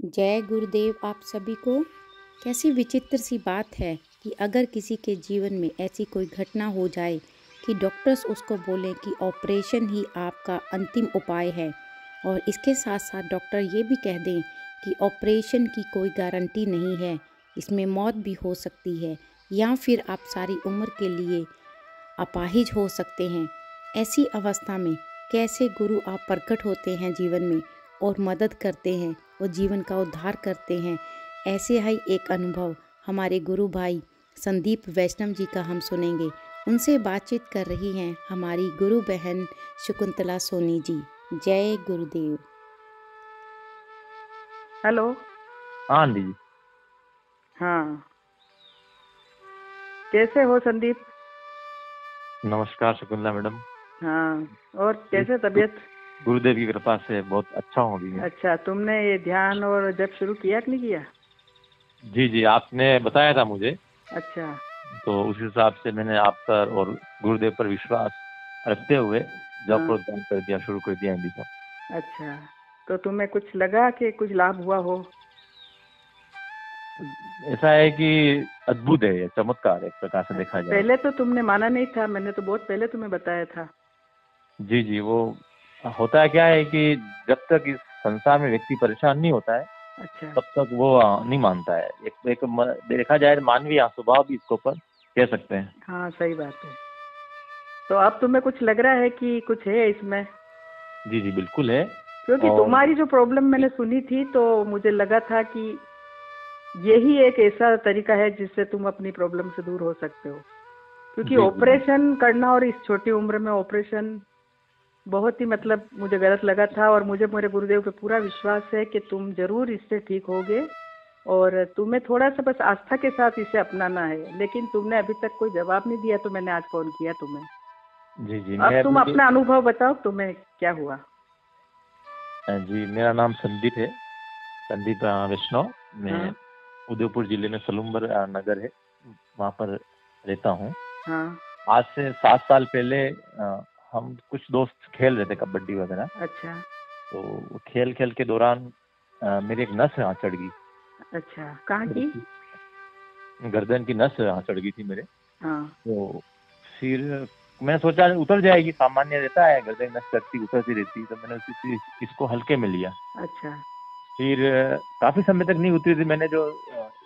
जय गुरुदेव आप सभी को। कैसी विचित्र सी बात है कि अगर किसी के जीवन में ऐसी कोई घटना हो जाए कि डॉक्टर्स उसको बोलें कि ऑपरेशन ही आपका अंतिम उपाय है, और इसके साथ साथ डॉक्टर ये भी कह दें कि ऑपरेशन की कोई गारंटी नहीं है, इसमें मौत भी हो सकती है या फिर आप सारी उम्र के लिए अपाहिज हो सकते हैं। ऐसी अवस्था में कैसे गुरु आप प्रकट होते हैं जीवन में और मदद करते हैं और जीवन का उद्धार करते हैं। ऐसे ही एक अनुभव हमारे गुरु भाई संदीप वैष्णव जी का हम सुनेंगे। उनसे बातचीत कर रही हैं हमारी गुरु बहन शकुंतला सोनी जी। जय गुरुदेव। हेलो। हाँ जी। हाँ, कैसे हो संदीप? नमस्कार शकुंतला मैडम। हाँ, और कैसे तबीयत? गुरुदेव की कृपा से बहुत अच्छा हो गई है। अच्छा, तुमने ये ध्यान और जप शुरू किया कि नहीं किया? जी जी, आपने बताया था मुझे, अच्छा। तो उस हिसाब से मैंने आप पर और गुरुदेव पर विश्वास रखते हुए जप हाँ। और ध्यान कर दिया, शुरू कर दिया अभी तो। अच्छा, तो तुम्हें कुछ लगा कि कुछ लाभ हुआ हो? ऐसा है कि अद्भुत है, ये चमत्कार है एक प्रकार से देखा जाए। पहले तो तुमने माना नहीं था, मैंने तो बहुत पहले तुम्हें बताया था। जी जी, वो होता क्या है कि जब तक इस संसार में व्यक्ति परेशान नहीं होता है अच्छा। तब तक वो नहीं मानता है। देखा जाए मानवीय स्वभाव भी इसके ऊपर कह सकते हैं। हाँ, सही बात है। तो अब तुम्हें कुछ लग रहा है कि कुछ है इसमें? जी जी, बिल्कुल है। क्योंकि और तुम्हारी जो प्रॉब्लम मैंने सुनी थी तो मुझे लगा था कि यही एक ऐसा तरीका है जिससे तुम अपनी प्रॉब्लम से दूर हो सकते हो। क्योंकि जी जी ऑपरेशन करना और इस छोटी उम्र में ऑपरेशन बहुत ही मुझे गलत लगा था, और मुझे मेरे गुरुदेव पे पूरा विश्वास है कि तुम जरूर इससे ठीक होगे, और तुम्हें थोड़ा सा बस आस्था के साथ इसे अपनाना है। लेकिन तुमने अभी तक कोई जवाब नहीं दिया, तो मैंने आज फोन किया तुम्हें। जी जी, अब मैं तुम अपना अनुभव बताओ, तुम्हें क्या हुआ? जी, मेरा नाम संदीप है, संदीप वैष्णव। मैं हाँ। उदयपुर जिले में सलूम्बर नगर है, वहाँ पर रहता हूँ। हाँ। आज से 7 साल पहले हम कुछ दोस्त खेल रहे थे कबड्डी वगैरह। अच्छा। तो खेल खेल के दौरान मेरी एक नस यहाँ चढ़ गई। अच्छा, कहाँ की? गर्दन की नस यहाँ चढ़ गई थी मेरे। हाँ। तो फिर मैं सोचा उतर जाएगी, सामान्य रहता है, गर्दन नस चढ़ती उतरती रहती, तो मैंने इसको हल्के में लिया। अच्छा। फिर काफी समय तक नहीं उतरी थी। मैंने जो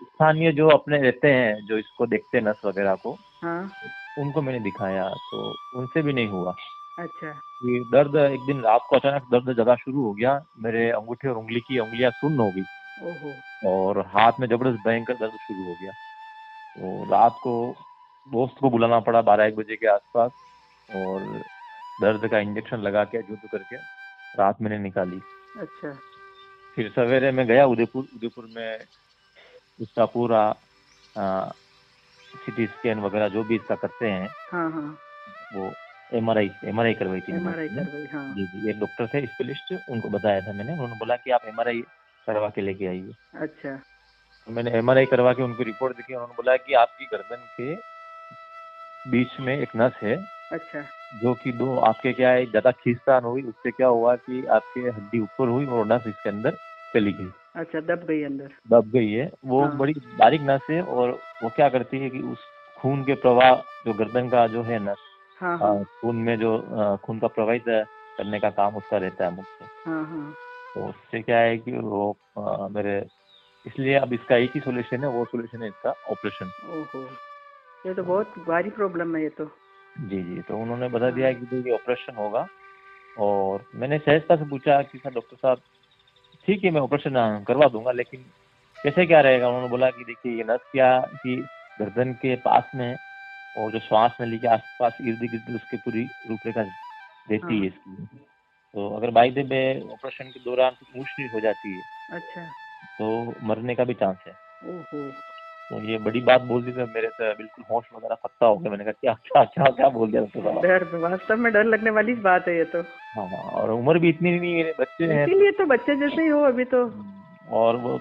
स्थानीय जो अपने रहते हैं जो इसको देखते हैं नस वगैरह को, हाँ। उनको मैंने दिखाया तो उनसे भी नहीं हुआ। अच्छा। ये दर्द एक दिन रात को अचानक दर्द जगह शुरू हो गया। मेरे अंगूठे और उंगली की उंगलियां सुन्न हो गई ओहो। और हाथ में जबरदस्त भयंकर दर्द शुरू हो गया। तो रात को दोस्त को बुलाना पड़ा 12-1 बजे के आसपास, और दर्द का इंजेक्शन लगा के जुद करके रात मैंने निकाली। अच्छा। फिर सवेरे में गया उदयपुर। उदयपुर में इसका पूरा सीटी स्कैन वगैरह जो भी इसका करते हैं, हाँ। हाँ। वो एमआरआई करवाई थी मैंने एमआरआई उसमें। करवाई, हाँ। जी जी, एक डॉक्टर थे स्पेशलिस्ट, उनको बताया था मैंने। उन्होंने बोला कि आप एमआरआई करवा के लेके आइए। अच्छा। तो मैंने एमआरआई करवा के उनको रिपोर्ट दिखी। उन्होंने बोला कि आपकी गर्दन के बीच में एक नस है, अच्छा। जो कि दो आपके क्या है ज्यादा खींचतान हुई, उससे क्या हुआ कि आपके हड्डी ऊपर हुई और नस इसके अंदर चली गई, अच्छा, दब गई अंदर। दब गई है। वो हाँ। बड़ी बारीक नस है, और वो क्या करती है कि उस खून के प्रवाह, जो गर्दन का जो है नस, हाँ। हाँ। खून में जो खून का प्रवाहित करने का काम उसका रहता है मुख्य। हाँ। हाँ। तो उससे क्या है कि वो मेरे, इसलिए अब इसका एक ही सोल्यूशन है, वो सोल्यूशन है इसका ऑपरेशन। ओहो, ये तो बहुत भारी प्रॉब्लम है ये तो। जी जी, तो उन्होंने बता हाँ। दिया कि देखिए ऑपरेशन होगा। और मैंने सहजता से पूछा कि सर डॉक्टर साहब, ठीक है मैं ऑपरेशन करवा दूंगा, लेकिन कैसे क्या रहेगा? उन्होंने बोला कि देखिए ये नस क्या कि गर्दन के पास में है, और जो श्वास नली के आसपास इर्द गिर्द उसकी पूरी रूपरेखा रहती है हाँ। इसकी। तो अगर बाई द वे ऑपरेशन के दौरान कुछ ऊंच हो जाती है अच्छा। तो मरने का भी चांस है। ओहो। तो ये बड़ी बात बोल दी, तो मेरे से बिल्कुल होश वगैरह खत्ता हो गया। मैंने कहा क्या क्या क्या क्या बोल दिया डॉक्टर साहब। डर, वास्तव में डर लगने वाली बात है ये तो। हाँ हाँ, और उम्र भी इतनी नहीं है, बच्चे हैं तो। इसीलिए तो बच्चे जैसे ही हो अभी तो। और वो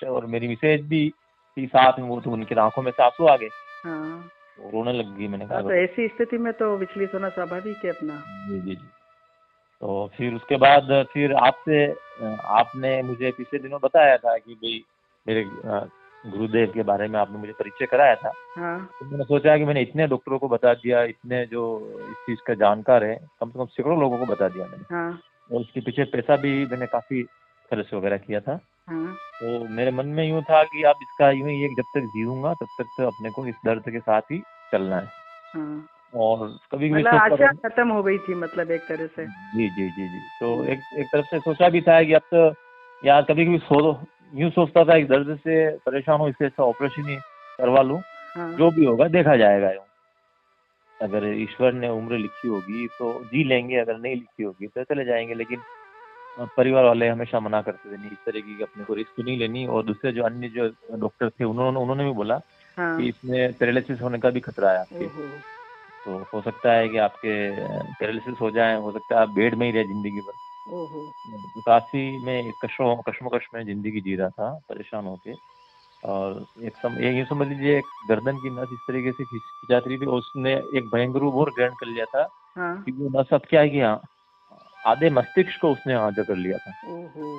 और मेरी मिसेज भी थी साथ में, वो तो उनकी आंखों में से आंसू आ गए, हाँ। वो रोने लग गई। मैंने कहा हाँ, तो ऐसी स्थिति में तो विचलित होना स्वाभाविक है अपना। जी जी जी। तो फिर उसके बाद फिर आपसे आपने मुझे पिछले दिनों बताया था कि भाई मेरे गुरुदेव के बारे में आपने मुझे परिचय कराया था। हाँ तो मैंने सोचा कि मैंने इतने डॉक्टरों को बता दिया, इतने जो इस चीज़ का जानकार है, कम से कम सैकड़ों लोगों को बता दिया मैंने। हाँ और उसके पीछे पैसा भी मैंने काफ़ी खर्च वगैरह किया था। हाँ तो मेरे मन में यूँ था कि अब इसका यूँ ही जब तक जीऊँगा तब तक तो अपने को इस दर्द के साथ ही चलना है। हाँ। और कभी-कभी मतलब सोचता आशा था। खत्म हो गई थी मतलब एक तरह से। जी, जी, जी, जी। तो एक एक तरफ से सोचा भी था कि अब तो यार कभी-कभी यूँ सोचता था कि दर्द से परेशान हूँ, इससे अच्छा ऑपरेशन ही करवा लूँ, हाँ जो भी होगा देखा जाएगा यूँ। अगर ईश्वर ने उम्र लिखी होगी तो जी लेंगे, अगर नहीं लिखी होगी तो चले जाएँगे। लेकिन परिवार वाले हमेशा मना करते थे, नहीं इस तरीके की अपने को रिस्क नहीं लेनी। और दूसरे जो अन्य जो डॉक्टर थे उन्होंने उन्होंने भी बोला हाँ। कि इसमें पैरालिसिस होने का भी खतरा है आपके। ओहो। तो हो सकता है कि आपके पैरालिसिस हो जाए, हो सकता है आप बेड में ही रहे ज़िंदगी भर। ओहो। तो काफ़ी मैं कशमकश में ज़िंदगी जी रहा था, परेशान होके। और ये यूँ समझ लीजिए एक गर्दन की नस इस तरीके से खिंचाती रही थी और उसने एक भयंकर रूप और ग्रहण कर लिया था हाँ। कि वो नस अब क्या है कि आधे मस्तिष्क को उसने जकड़ लिया था। ओहो।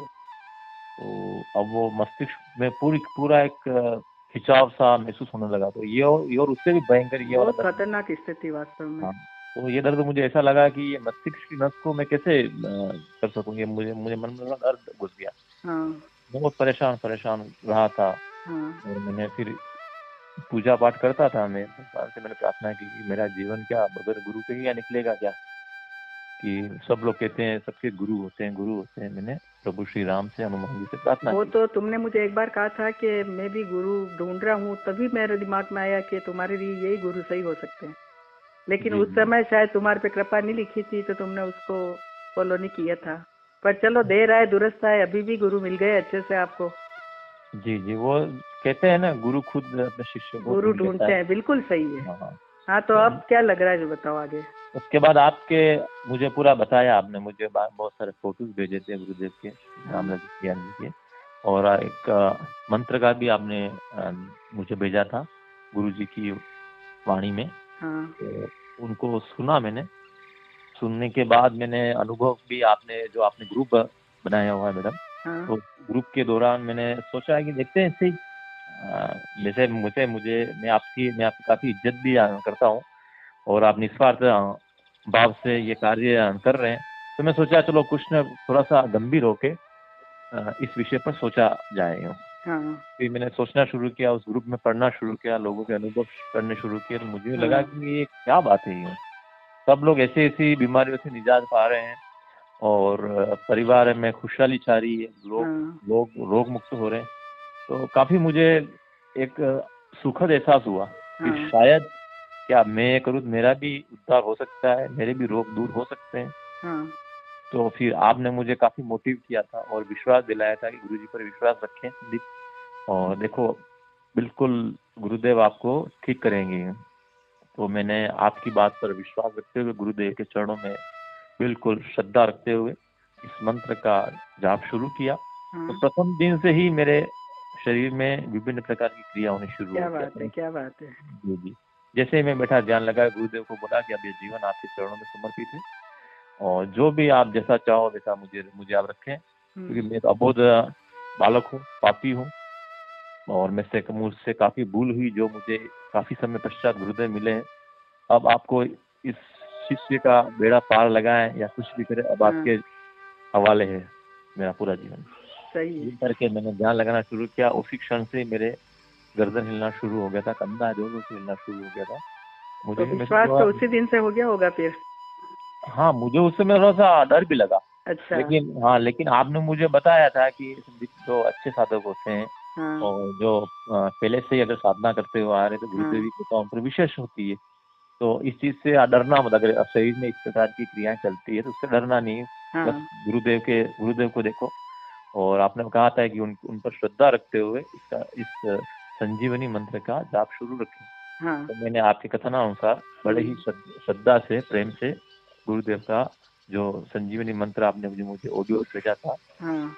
तो अब वो मस्तिष्क में पूरा एक खिंचाव सा महसूस होने लगा। तो ये और उससे भी भयंकर ये वाला बहुत दर्द। खतरनाक स्थिति वास्तव में। हाँ, तो ये दर्द मुझे ऐसा लगा कि ये मस्तिष्क की नस को मैं कैसे कर सकूँ, ये मुझे मुझे मन में दर्द घुस गया। हाँ बहुत परेशान परेशान रहा था। हाँ। और मैंने फिर पूजा पाठ करता था, मैं भगवान से मैंने प्रार्थना की कि मेरा जीवन क्या बगैर गुरु के ही या निकलेगा क्या, कि सब लोग कहते हैं सबके गुरु होते हैं, गुरु होते हैं। मैंने प्रभु श्री राम से, हनुमान जी से प्रार्थना वो की। तो तुमने मुझे एक बार कहा था कि मैं भी गुरु ढूंढ रहा हूँ, तभी मेरे दिमाग में आया कि तुम्हारे लिए यही गुरु सही हो सकते हैं। लेकिन जी, उस जी। समय शायद तुम्हारे पे कृपा नहीं लिखी थी तो तुमने उसको फॉलो नहीं किया था। पर चलो देर आए दुरुस्त आए, अभी भी गुरु मिल गए अच्छे से आपको। जी, जी। वो कहते हैं ना गुरु खुद अपने शिष्य को गुरु ढूँढ लेता ढूंढते है। हैं, बिल्कुल सही है। हाँ, हाँ। हाँ तो तो अब क्या लग रहा है जो बताओ आगे। उसके बाद आपके मुझे पूरा बताया आपने, मुझे बहुत सारे फ़ोटोज़ भेजे थे गुरुदेव के, हाँ रामदास ज्ञान जी के। और एक मंत्र का भी आपने मुझे भेजा था गुरुजी की वाणी में। हाँ तो उनको सुना मैंने। सुनने के बाद मैंने अनुभव भी आपने ग्रुप बनाया हुआ है मैडम, हाँ तो ग्रुप के दौरान मैंने सोचा है कि देखते हैं ऐसे ही जैसे मैं आपकी काफ़ी इज़्ज़त भी करता हूँ और आप निस्वार्थ भाव से ये कार्य कर रहे हैं। तो मैं सोचा चलो कुछ न थोड़ा-सा गंभीर होके इस विषय पर सोचा जाए यूँ। हाँ फिर मैंने सोचना शुरू किया, उस ग्रुप में पढ़ना शुरू किया, लोगों के अनुभव करने शुरू किए, तो मुझे लगा हाँ कि ये क्या बात है यूँ। सब लोग ऐसी-ऐसी बीमारियों से निजात पा रहे हैं और परिवार में खुशहाली छा रही है, लोग हाँ लोग रोग मुक्त हो रहे हैं। तो काफ़ी मुझे एक सुखद एहसास हुआ कि हाँ शायद क्या मैं ये करूँ तो मेरा भी उद्धार हो सकता है, मेरे भी रोग दूर हो सकते हैं। हाँ तो फिर आपने मुझे काफ़ी मोटिव किया था और विश्वास दिलाया था कि गुरुजी पर विश्वास रखें संदीप, और देखो बिल्कुल गुरुदेव आपको ठीक करेंगे। तो मैंने आपकी बात पर विश्वास रखते हुए गुरुदेव के चरणों में बिल्कुल श्रद्धा रखते हुए इस मंत्र का जाप शुरू किया। तो हाँ। प्रथम दिन से ही मेरे शरीर में विभिन्न प्रकार की क्रिया होनी शुरू क्या हो बात है, गया। क्या बात है। जी, जी। जैसे ही मैं बैठा ध्यान लगाया, गुरुदेव को बोला कि अब ये जीवन आपके चरणों में समर्पित है और जो भी आप जैसा चाहो वैसा मुझे मुझे आप रखें, क्योंकि मैं तो अबोध बालक हूँ, पापी हूँ और मुझसे काफ़ी भूल हुई जो मुझे काफ़ी समय पश्चात गुरुदेव मिले हैं। अब आपको इस शिष्य का बेड़ा पार लगाएँ या कुछ भी करें, अब हाँ आपके हवाले है मेरा पूरा जीवन। सही ये है। करके मैंने ध्यान लगाना शुरू किया, उसी क्षण से मेरे गर्दन हिलना शुरू हो गया था, कंधा जोरों से हिलना शुरू हो गया था। तो मुझे भी महसूस विश्वास हुआ। तो उसी दिन से हो गया होगा फिर। हाँ, मुझे उस समय थोड़ा-सा डर भी लगा। अच्छा। लेकिन आपने मुझे बताया था कि संदीप जो अच्छे साधक होते हैं हाँ और जो पहले से ही अगर साधना करते हुए आ रहे हैं तो गुरुदेव हाँ की कृपा उन पर विशेष होती है। तो इस चीज़ से डरना मत, अगर शरीर में इस प्रकार की क्रियाएँ चलती है तो उससे डरना नहीं है। बस हाँ गुरुदेव को देखो। और आपने कहा था कि उन पर श्रद्धा रखते हुए इस संजीवनी मंत्र का जाप शुरू रखें। हाँ। तो मैंने आपके कथनानुसार बड़े ही श्रद्धा से, प्रेम से गुरुदेव का जो संजीवनी मंत्र आपने मुझे ऑडियो भेजा था, हाँ।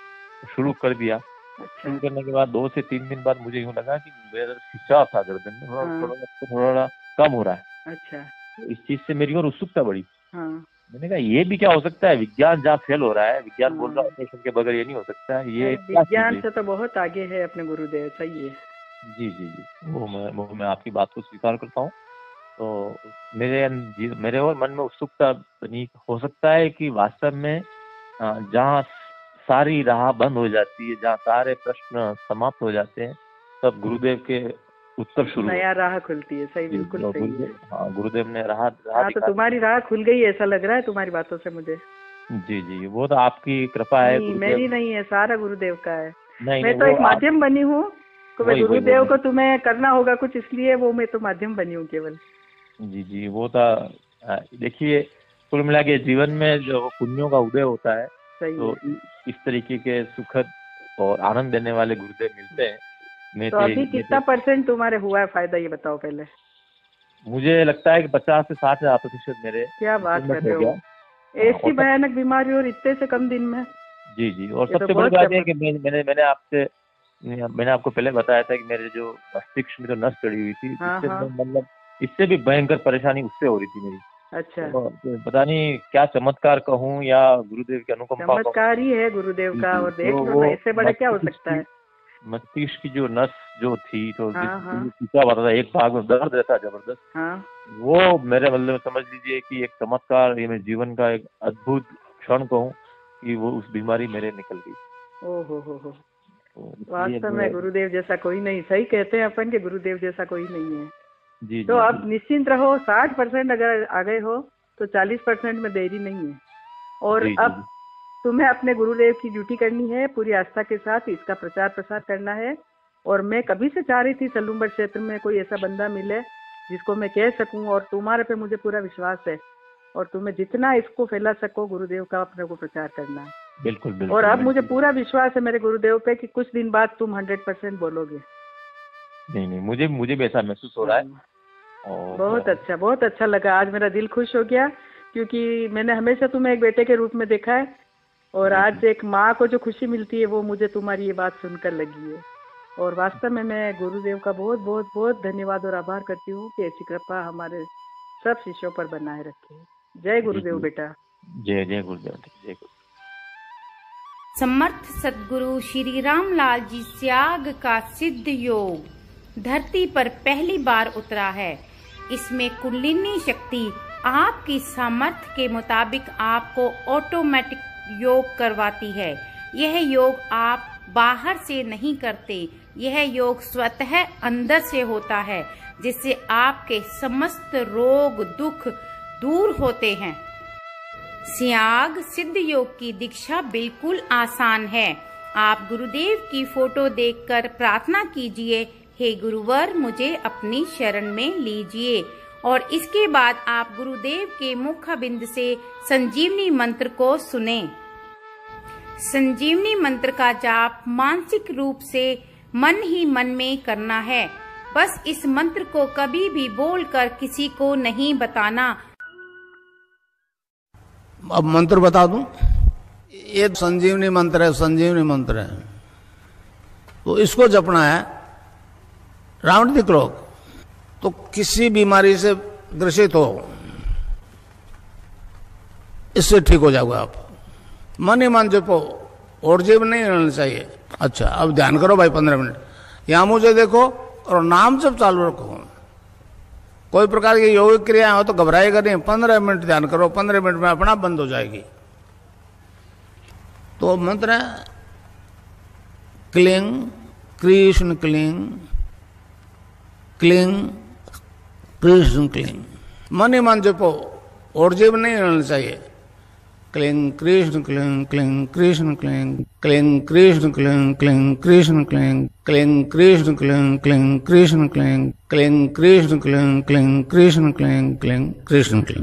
शुरू कर दिया। अच्छा। शुरू करने के बाद 2 से 3 दिन बाद मुझे यूँ लगा कि मेरा खिंचाव था गर्दन में, हाँ। थोड़ा कम हो रहा है। अच्छा। तो इस चीज़ से मेरी और उत्सुकता बढ़ी। हाँ मैंने कहा ये भी क्या हो सकता है, विज्ञान जहाँ फेल हो रहा है, विज्ञान बोल रहा है ऑपरेशन के बगैर ये नहीं हो सकता है, ये विज्ञान से तो बहुत आगे है अपने गुरुदेव, सही है। जी जी जी, वो मैं आपकी बात को स्वीकार करता हूँ। तो मेरे और मन में उत्सुकता बनी, हो सकता है कि वास्तव में जहाँ सारी राह बंद हो जाती है, जहाँ सारे प्रश्न समाप्त हो जाते हैं, तब गुरुदेव के उत्तर शुरू, नया राह खुलती है। सही, बिल्कुल सही है। हाँ, गुरुदेव ने राह तो तुम्हारी राह खुल गई ऐसा लग रहा है तुम्हारी बातों से मुझे। जी जी, वो तो आपकी कृपा है। मेरी नहीं है, सारा गुरुदेव का है। नहीं, मैं तो एक माध्यम बनी हूँ, तो मैं गुरुदेव को तुम्हें करना होगा कुछ, इसलिए वो मैं तो माध्यम बनी हूँ केवल। जी जी, वो था। देखिए, कुल मिला के जीवन में जो पुण्यों का उदय होता है, तो इस तरीके के सुखद और आनंद देने वाले गुरुदेव मिलते हैं। तो अभी कितना % तुम्हारे हुआ है फायदा, ये बताओ पहले। मुझे लगता है कि 50 से 60% मेरे। क्या बात कर रहे हो, ऐसी भयानक बीमारी और इतने से कम दिन में। जी जी, और सबसे बड़ी बात है कि मैंने आपको पहले बताया था कि मेरे जो मस्तिष्क में तो नस चढ़ी हुई थी, मतलब इससे भी भयंकर परेशानी उससे हो रही थी मेरी। अच्छा, तो पता नहीं क्या चमत्कार कहूँ या गुरुदेव की अनुकंपा, चमत्कार ही है गुरुदेव का। और देख लो, इससे बड़ा क्या हो सकता है। मस्तिष्क की जो नस जो थी, तो क्या बात था, एक भाग में दर्द रहता जबरदस्त। वो मेरे मतलब समझ लीजिए कि एक चमत्कार, ये मेरे जीवन का एक अद्भुत क्षण कहूँ कि वो उस बीमारी मेरे निकल गई। ओहो, वास्तव में गुरुदेव जैसा कोई नहीं। सही कहते हैं अपन के गुरुदेव जैसा कोई नहीं है। जी, तो अब निश्चिंत रहो, 60% अगर आ गए हो तो 40% में देरी नहीं है। और अब तुम्हें अपने गुरुदेव की ड्यूटी करनी है, पूरी आस्था के साथ इसका प्रचार प्रसार करना है। और मैं कभी से चाह रही थी सलूम्बर क्षेत्र में कोई ऐसा बंदा मिले जिसको मैं कह सकूं, और तुम्हारे पे मुझे पूरा विश्वास है। और तुम्हें जितना इसको फैला सको गुरुदेव का अपने को प्रचार करना है। बिल्कुल। और अब मुझे पूरा विश्वास है मेरे गुरुदेव पे कि कुछ दिन बाद तुम 100% बोलोगे। नहीं, मुझे भी ऐसा महसूस हो रहा है। बहुत अच्छा लगा, आज मेरा दिल खुश हो गया, क्योंकि मैंने हमेशा तुम्हें एक बेटे के रूप में देखा है। और आज एक माँ को जो खुशी मिलती है वो मुझे तुम्हारी ये बात सुनकर लगी है। और वास्तव में मैं गुरुदेव का बहुत धन्यवाद और आभार करती हूँ कि ऐसी कृपा हमारे सब शिष्यों पर बनाए रखे। जय गुरुदेव बेटा। जय गुरुदेव। जय गुरु। समर्थ सद्गुरु श्री रामलाल जी त्याग का सिद्ध योग धरती पर पहली बार उतरा है। इसमें कुंडलिनी शक्ति आपकी सामर्थ्य के मुताबिक आपको ऑटोमेटिक योग करवाती है। यह योग आप बाहर से नहीं करते, यह योग स्वतः अंदर से होता है, जिससे आपके समस्त रोग दुख दूर होते हैं। त्याग सिद्ध योग की दीक्षा बिल्कुल आसान है। आप गुरुदेव की फोटो देखकर प्रार्थना कीजिए, हे गुरुवर मुझे अपनी शरण में लीजिए। और इसके बाद आप गुरुदेव के मुखबिंद से संजीवनी मंत्र को सुने। संजीवनी मंत्र का जाप मानसिक रूप से मन ही मन में करना है। बस इस मंत्र को कभी भी बोलकर किसी को नहीं बताना। अब मंत्र बता दूं, ये संजीवनी मंत्र है, संजीवनी मंत्र है। तो इसको जपना है राउंड द क्लॉक। तो किसी बीमारी से ग्रसित हो, इससे ठीक हो जाओगे आप। मन ही मन जपो, और जीव नहीं रहना चाहिए। अच्छा, अब ध्यान करो भाई 15 मिनट। यहां मुझे देखो और नाम जब चालू रखो। कोई प्रकार की योगिक क्रिया हो तो घबराएगा नहीं। 15 मिनट ध्यान करो, 15 मिनट में अपना बंद हो जाएगी। तो मंत्र है cling Krishna cling, cling Krishna cling. मन ही मन जपो, और जीव नहीं रहना चाहिए। Cling Krishna cling, cling Krishna cling, cling Krishna cling, cling Krishna cling, cling Krishna cling, cling Krishna cling, cling Krishna cling, cling Krishna cling, cling Krishna cling.